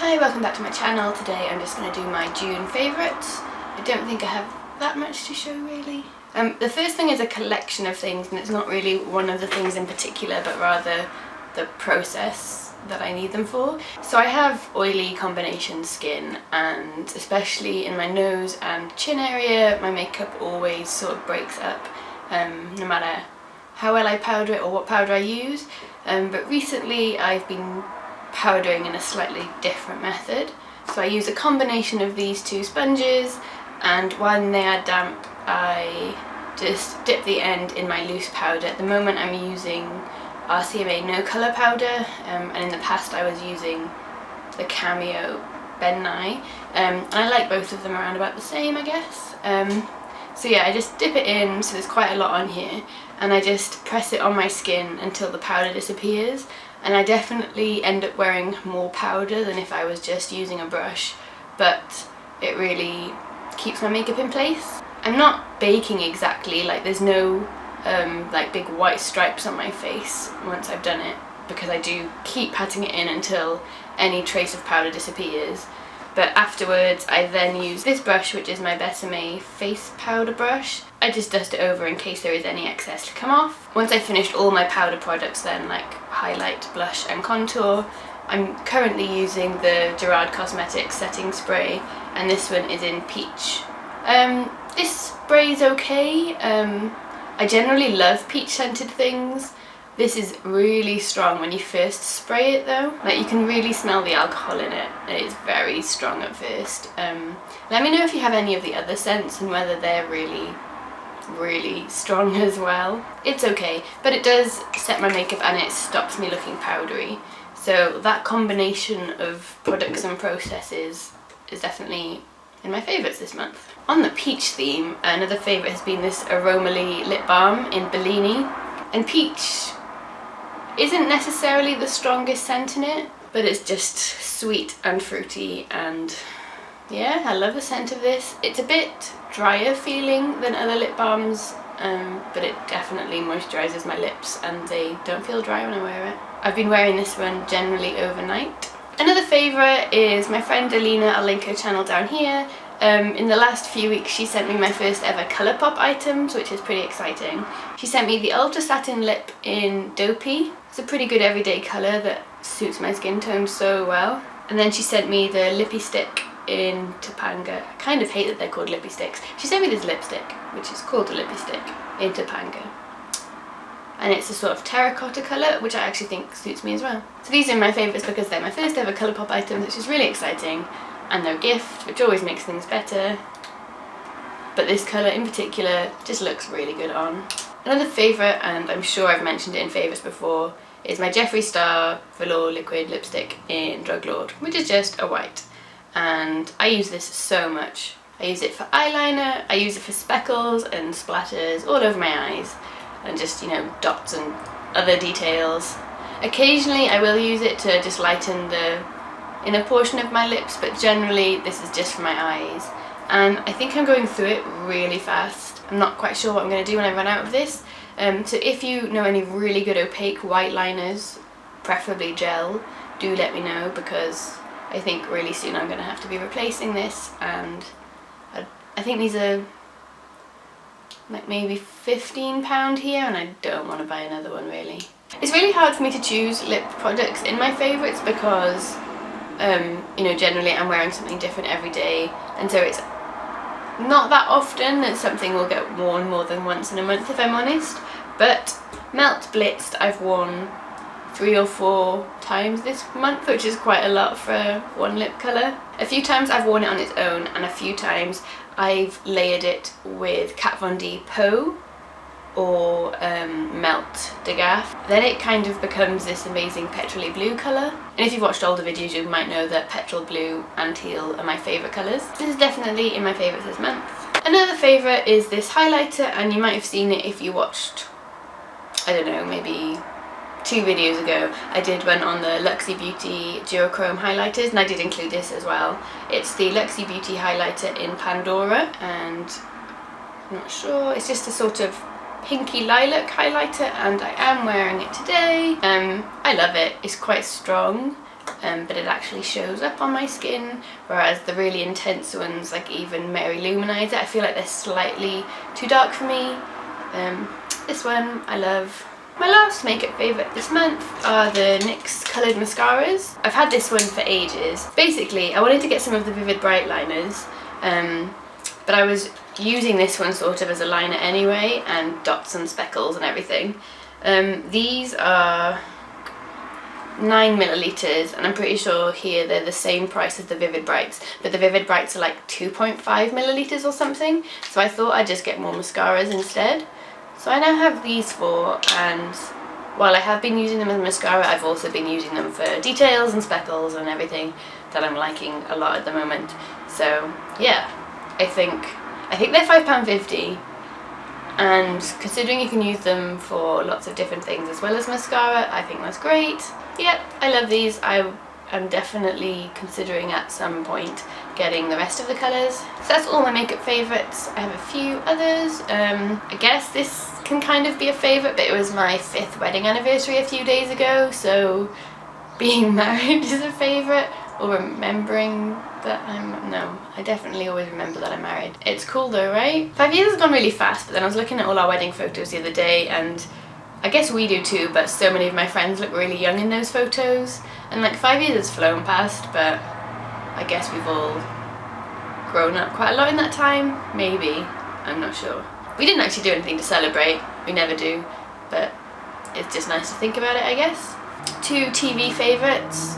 Hi, welcome back to my channel. Today I'm just going to do my June favourites. I don't think I have that much to show really. The first thing is a collection of things, and it's not really one of the things in particular but rather the process that I need them for. So I have oily combination skin, and especially in my nose and chin area my makeup always sort of breaks up, no matter how well I powder it or what powder I use. But recently I've been powdering in a slightly different method. So I use a combination of these two sponges, and when they are damp I just dip the end in my loose powder. At the moment I'm using RCMA no colour powder, and in the past I was using the Cameo Ben Nye, and I like both of them around about the same, I guess. So yeah, I just dip it in, so there's quite a lot on here, and I just press it on my skin until the powder disappears. And I definitely end up wearing more powder than if I was just using a brush, but it really keeps my makeup in place. I'm not baking exactly, like there's no like big white stripes on my face once I've done it, because I do keep patting it in until any trace of powder disappears. But afterwards I then use this brush, which is my Besame face powder brush. I just dust it over in case there is any excess to come off. Once I've finished all my powder products then, like highlight, blush and contour, I'm currently using the Gerard Cosmetics setting spray, and this one is in Peach. This spray is okay. I generally love peach scented things. This is really strong when you first spray it though. Like, you can really smell the alcohol in it, and it's very strong at first. Let me know if you have any of the other scents and whether they're really strong as well. It's okay, but it does set my makeup and it stops me looking powdery. So that combination of products and processes is definitely in my favourites this month. On the peach theme, another favourite has been this Aromally lip balm in Bellini. And peach isn't necessarily the strongest scent in it, but it's just sweet and fruity, and yeah, I love the scent of this. It's a bit drier feeling than other lip balms, but it definitely moisturises my lips and they don't feel dry when I wear it. I've been wearing this one generally overnight. Another favourite is my friend Alina. I'll link her channel down here. In the last few weeks she sent me my first ever Colourpop items, which is pretty exciting. She sent me the Ultra Satin Lip in Dopey. It's a pretty good everyday colour that suits my skin tone so well. And then she sent me the Lippy Stick in Topanga. I kind of hate that they're called Lippy Sticks. She sent me this lipstick, which is called a Lippy Stick, in Topanga. And it's a sort of terracotta colour, which I actually think suits me as well. So these are my favourites because they're my first ever Colourpop items, which is really exciting. And they're a gift, which always makes things better. But this colour in particular just looks really good on. Another favourite, and I'm sure I've mentioned it in favourites before, is my Jeffree Star Velour Liquid Lipstick in Drug Lord, which is just a white. And I use this so much. I use it for eyeliner, I use it for speckles and splatters all over my eyes, and just, you know, dots and other details. Occasionally I will use it to just lighten the inner portion of my lips, but generally this is just for my eyes. And I think I'm going through it really fast. I'm not quite sure what I'm going to do when I run out of this. So if you know any really good opaque white liners, preferably gel, do let me know, because I think really soon I'm going to have to be replacing this, and I think these are like maybe £15 here, and I don't want to buy another one really. It's really hard for me to choose lip products in my favourites because you know, generally I'm wearing something different every day, and so it's not that often that something will get worn more than once in a month, if I'm honest. But Melt Blitzed I've worn 3 or 4 times this month, which is quite a lot for one lip colour. A few times I've worn it on its own, and a few times I've layered it with Kat Von D Peau or Melt de Gaff. Then it kind of becomes this amazing petrol-y blue colour. And if you've watched older videos you might know that petrol blue and teal are my favourite colours. This is definitely in my favourites this month. Another favourite is this highlighter, and you might have seen it if you watched, I don't know, maybe 2 videos ago. I did one on the Luxie Beauty Duochrome highlighters, and I did include this as well. It's the Luxie Beauty highlighter in Pandora, and I'm not sure, it's just a sort of pinky lilac highlighter, and I am wearing it today. I love it. It's quite strong. but it actually shows up on my skin, whereas the really intense ones, like even Mary Luminizer, I feel like they're slightly too dark for me. This one I love. My last makeup favourite this month are the NYX coloured mascaras. I've had this one for ages. Basically, I wanted to get some of the Vivid Bright liners, but I was using this one sort of as a liner anyway, and dots and speckles and everything. These are 9 millilitres, and I'm pretty sure here they're the same price as the Vivid Brights, but the Vivid Brights are like 2.5 millilitres or something, so I thought I'd just get more mascaras instead. So I now have these 4, and while I have been using them as mascara, I've also been using them for details and speckles and everything that I'm liking a lot at the moment. So yeah, I think they're £5.50, and considering you can use them for lots of different things as well as mascara, I think that's great. Yep, I love these. I'm definitely considering at some point getting the rest of the colours. So that's all my makeup favourites. I have a few others. I guess this can kind of be a favourite, but it was my 5th wedding anniversary a few days ago, so being married is a favourite, or remembering that no, I definitely always remember that I'm married. It's cool though, right? 5 years has gone really fast, but then I was looking at all our wedding photos the other day, and I guess we do too, but so many of my friends look really young in those photos, and like 5 years has flown past, but I guess we've all grown up quite a lot in that time, maybe, I'm not sure. We didn't actually do anything to celebrate, we never do, but it's just nice to think about it, I guess. 2 TV favourites,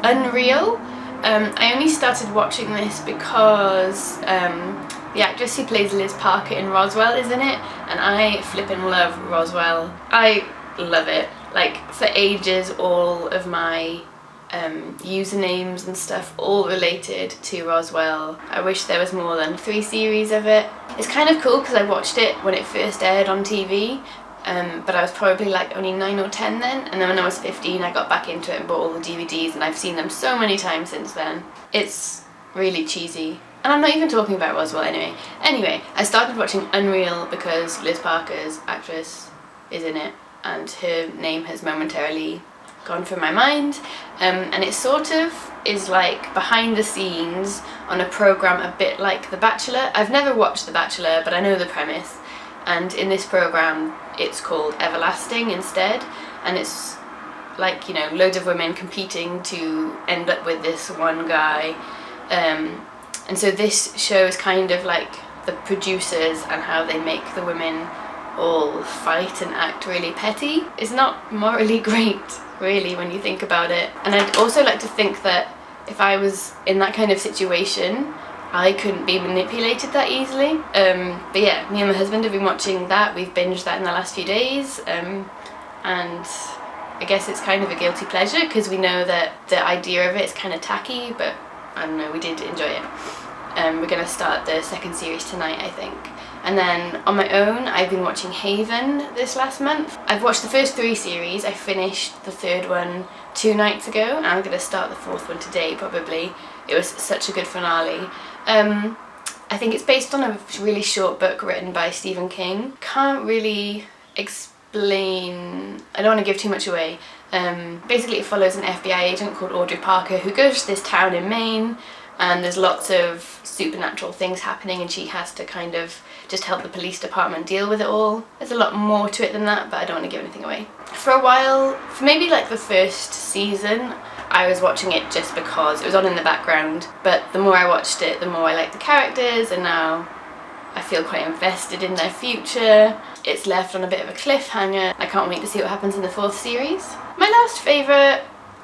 Unreal. I only started watching this because the actress who plays Liz Parker in Roswell is in it, and I flippin' love Roswell. I love it. Like, for ages all of my usernames and stuff all related to Roswell. I wish there was more than 3 series of it. It's kind of cool because I watched it when it first aired on TV, but I was probably like only 9 or 10 then, and then when I was 15 I got back into it and bought all the DVDs, and I've seen them so many times since then. It's really cheesy. And I'm not even talking about Roswell anyway. Anyway, I started watching Unreal because Liz Parker's actress is in it, and her name has momentarily gone from my mind, and it sort of is like behind the scenes on a programme a bit like The Bachelor. I've never watched The Bachelor, but I know the premise, and in this programme it's called Everlasting instead, and it's like, you know, loads of women competing to end up with this one guy, and so this show is kind of like the producers and how they make the women all fight and act really petty. It's not morally great, really, when you think about it. And I'd also like to think that if I was in that kind of situation, I couldn't be manipulated that easily. But yeah, me and my husband have been watching that. We've binged that in the last few days, and I guess it's kind of a guilty pleasure because we know that the idea of it is kind of tacky, but I don't know, we did enjoy it. We're going to start the 2nd series tonight, I think. And then on my own, I've been watching Haven this last month. I've watched the first 3 series. I finished the 3rd one 2 nights ago, and I'm going to start the 4th one today probably. It was such a good finale. I think it's based on a really short book written by Stephen King. Can't really explain, I don't want to give too much away. Basically it follows an FBI agent called Audrey Parker who goes to this town in Maine, and there's lots of supernatural things happening, and she has to kind of just help the police department deal with it all. There's a lot more to it than that, but I don't want to give anything away. For a while, for maybe like the 1st season, I was watching it just because it was on in the background, but the more I watched it, the more I liked the characters, and now I feel quite invested in their future. It's left on a bit of a cliffhanger. I can't wait to see what happens in the 4th series. My last favourite,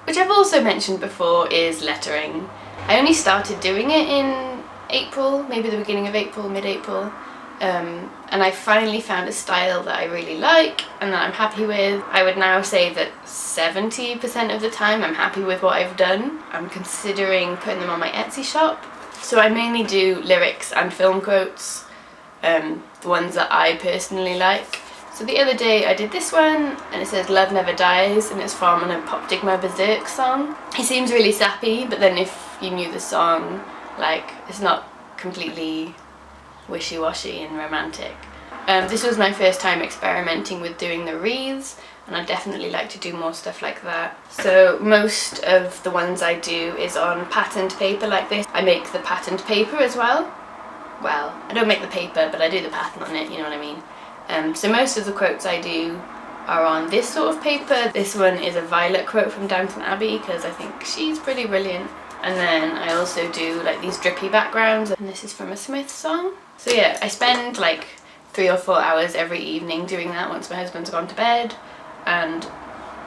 which I've also mentioned before, is lettering. I only started doing it in April, maybe the beginning of April, mid-April, and I finally found a style that I really like and that I'm happy with. I would now say that 70% of the time I'm happy with what I've done. I'm considering putting them on my Etsy shop. So I mainly do lyrics and film quotes, the ones that I personally like. So the other day I did this one, and it says "Love Never Dies," and it's from a Pop Digma Berserk song. It seems really sappy, but then if you knew the song, like, it's not completely wishy-washy and romantic. This was my first time experimenting with doing the wreaths, and I'd definitely like to do more stuff like that. So most of the ones I do is on patterned paper like this. I make the patterned paper as well. Well, I don't make the paper, but I do the pattern on it, you know what I mean? So most of the quotes I do are on this sort of paper. This one is a Violet quote from Downton Abbey because I think she's pretty brilliant. And then I also do like these drippy backgrounds, and this is from a Smith song. So yeah, I spend like 3 or 4 hours every evening doing that once my husband's gone to bed, and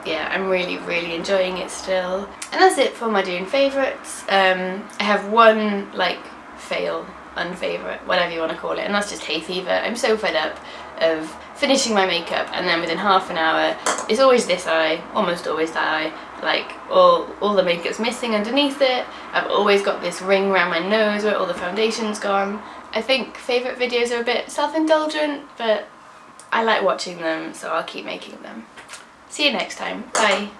yeah, I'm really enjoying it still. And that's it for my June favourites. I have one like fail, unfavourite, whatever you want to call it, and that's just hay fever. I'm so fed up of finishing my makeup and then within half an hour it's always this eye, almost always that eye, like all the makeup's missing underneath it. I've always got this ring around my nose where all the foundation's gone. I think favourite videos are a bit self-indulgent, but I like watching them, so I'll keep making them. See you next time. Bye.